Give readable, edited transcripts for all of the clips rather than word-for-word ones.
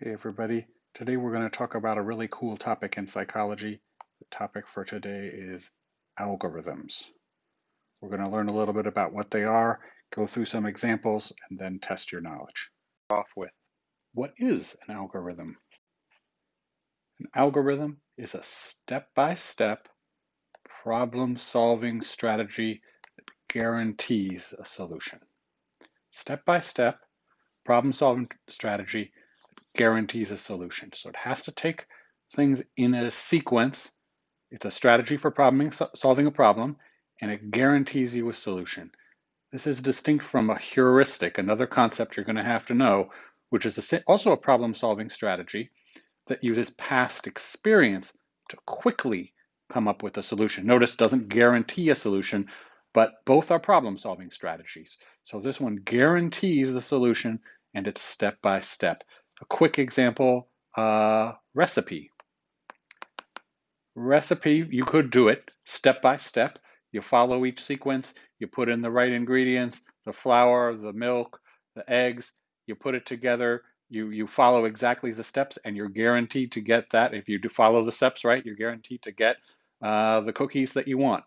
Hey everybody, today we're going to talk about a really cool topic in psychology. The topic for today is algorithms. We're going to learn a little bit about what they are, go through some examples, and then test your knowledge. Off with, what is an algorithm? An algorithm is a step-by-step problem-solving strategy that guarantees a solution. Step-by-step problem-solving strategy guarantees a solution. So it has to take things in a sequence. It's a strategy for solving a problem, and it guarantees you a solution. This is distinct from a heuristic, another concept you're going to have to know, which is also a problem-solving strategy that uses past experience to quickly come up with a solution. Notice it doesn't guarantee a solution, but both are problem-solving strategies. So this one guarantees the solution, and it's step by step. A quick example, recipe. Recipe, you could do it step by step. You follow each sequence, you put in the right ingredients, the flour, the milk, the eggs, you put it together, you follow exactly the steps, and you're guaranteed to get that. If you do follow the steps right, you're guaranteed to get the cookies that you want.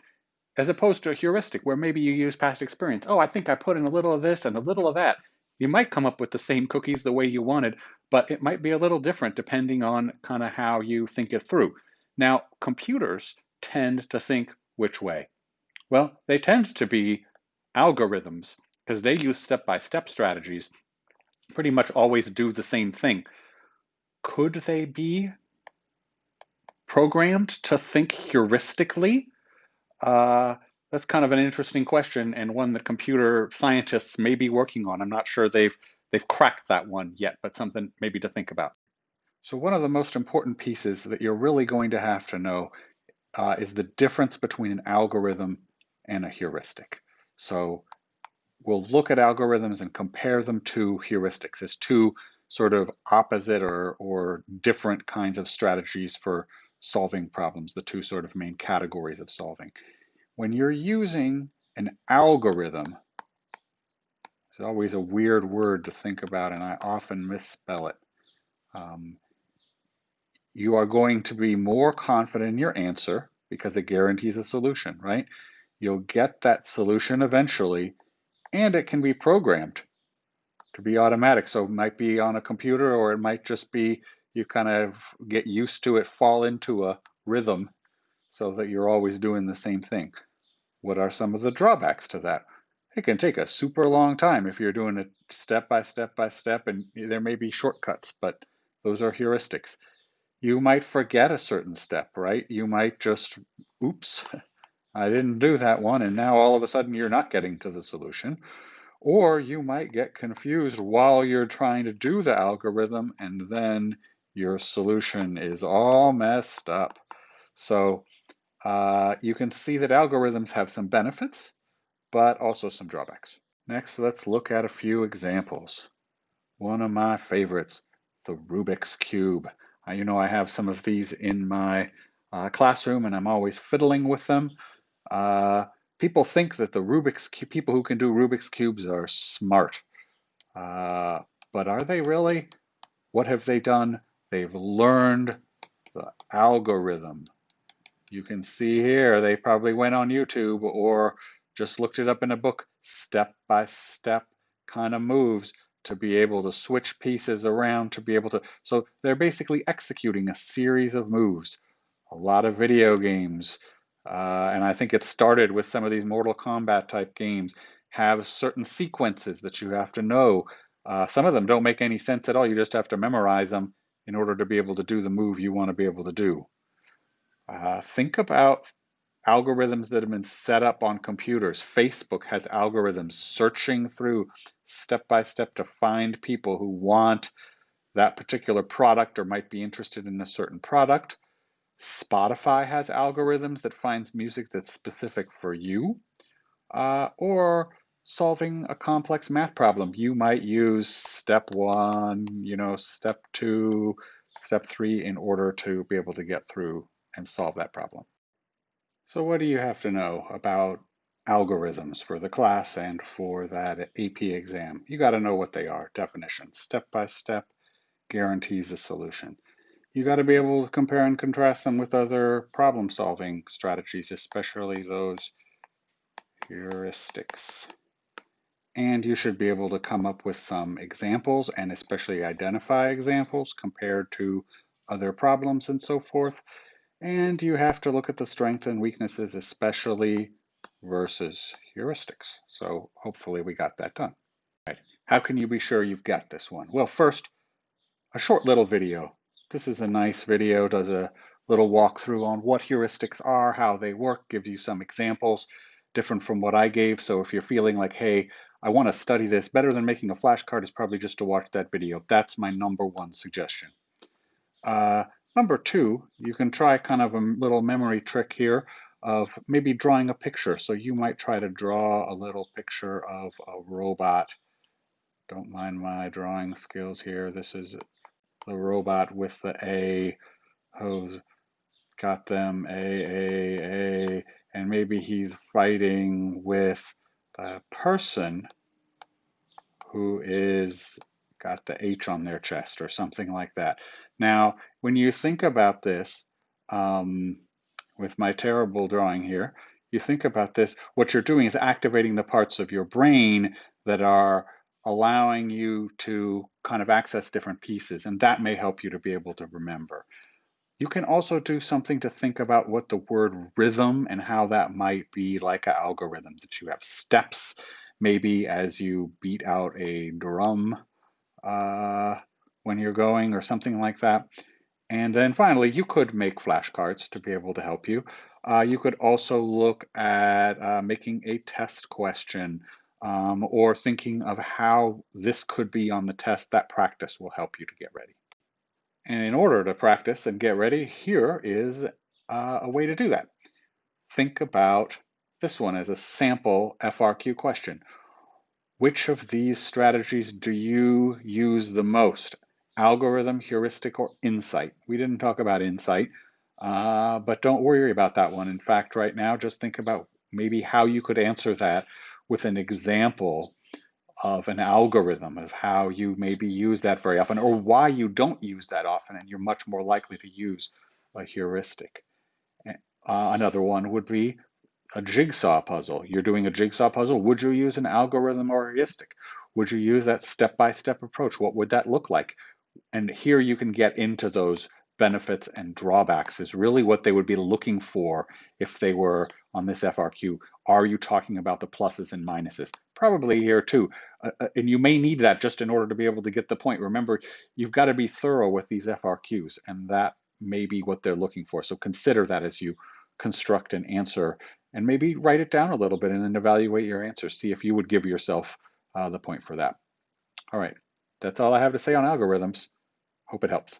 As opposed to a heuristic where maybe you use past experience. Oh, I think I put in a little of this and a little of that. You might come up with the same cookies the way you wanted, but it might be a little different depending on kind of how you think it through. Now, computers tend to think which way? Well, they tend to be algorithms because they use step-by-step strategies, pretty much always do the same thing. Could they be programmed to think heuristically? That's kind of an interesting question and one that computer scientists may be working on. I'm not sure they've cracked that one yet, but something maybe to think about. So one of the most important pieces that you're really going to have to know is the difference between an algorithm and a heuristic. So we'll look at algorithms and compare them to heuristics as two sort of opposite or different kinds of strategies for solving problems, the two sort of main categories of solving. When you're using an algorithm, it's always a weird word to think about, and I often misspell it. You are going to be more confident in your answer because it guarantees a solution, right? You'll get that solution eventually, and it can be programmed to be automatic. So it might be on a computer, or it might just be you kind of get used to it, fall into a rhythm so that you're always doing the same thing. What are some of the drawbacks to that? It can take a super long time if you're doing it step by step by step, and there may be shortcuts, but those are heuristics. You might forget a certain step, right? You might just, oops, I didn't do that one, and now all of a sudden you're not getting to the solution. Or you might get confused while you're trying to do the algorithm, and then your solution is all messed up. So you can see that algorithms have some benefits, but also some drawbacks. Next, let's look at a few examples. One of my favorites, the Rubik's Cube. You know, I have some of these in my classroom, and I'm always fiddling with them. People think that people who can do Rubik's Cubes are smart. But are they really? What have they done? They've learned the algorithm. You can see here, they probably went on YouTube or just looked it up in a book, step by step kind of moves to be able to switch pieces around to be able to. So they're basically executing a series of moves. A lot of video games, and I think it started with some of these Mortal Kombat type games, have certain sequences that you have to know. Some of them don't make any sense at all. You just have to memorize them in order to be able to do the move you want to be able to do. Think about algorithms that have been set up on computers. Facebook has algorithms searching through step by step to find people who want that particular product or might be interested in a certain product. Spotify has algorithms that finds music that's specific for you. Or solving a complex math problem. You might use step one, step two, step three in order to be able to get through and solve that problem. So what do you have to know about algorithms for the class and for that AP exam? You got to know what they are, definitions, step by step, guarantees a solution. You got to be able to compare and contrast them with other problem-solving strategies, especially those heuristics. And you should be able to come up with some examples and especially identify examples compared to other problems and so forth. And you have to look at the strengths and weaknesses, especially versus heuristics. So hopefully we got that done. Right. How can you be sure you've got this one? Well, first, a short little video. This is a nice video, does a little walkthrough on what heuristics are, how they work, gives you some examples different from what I gave. So if you're feeling like, hey, I want to study this, better than making a flashcard is probably just to watch that video. That's my #1 suggestion. Number 2, you can try kind of a little memory trick here of maybe drawing a picture. So you might try to draw a little picture of a robot. Don't mind my drawing skills here. This is the robot with the A hose. Got them A, and maybe he's fighting with a person who is got the H on their chest or something like that. Now, when you think about this, with my terrible drawing here, you think about this, what you're doing is activating the parts of your brain that are allowing you to kind of access different pieces, and that may help you to be able to remember. You can also do something to think about what the word rhythm and how that might be like an algorithm, that you have steps, maybe as you beat out a drum when you're going or something like that. And then finally, you could make flashcards to be able to help you. You could also look at making a test question or thinking of how this could be on the test. That practice will help you to get ready. And in order to practice and get ready, here is a way to do that. Think about this one as a sample FRQ question. Which of these strategies do you use the most? Algorithm, heuristic, or insight? We didn't talk about insight, but don't worry about that one. In fact, right now, just think about maybe how you could answer that with an example of an algorithm, of how you maybe use that very often, or why you don't use that often, and you're much more likely to use a heuristic. Another one would be a jigsaw puzzle. You're doing a jigsaw puzzle. Would you use an algorithm or a heuristic? Would you use that step-by-step approach? What would that look like? And here you can get into those benefits and drawbacks is really what they would be looking for if they were on this FRQ. Are you talking about the pluses and minuses? Probably here too. And you may need that just in order to be able to get the point. Remember, you've got to be thorough with these FRQs, and that may be what they're looking for. So consider that as you construct an answer, and maybe write it down a little bit and then evaluate your answer. See if you would give yourself the point for that. All right, that's all I have to say on algorithms. Hope it helps.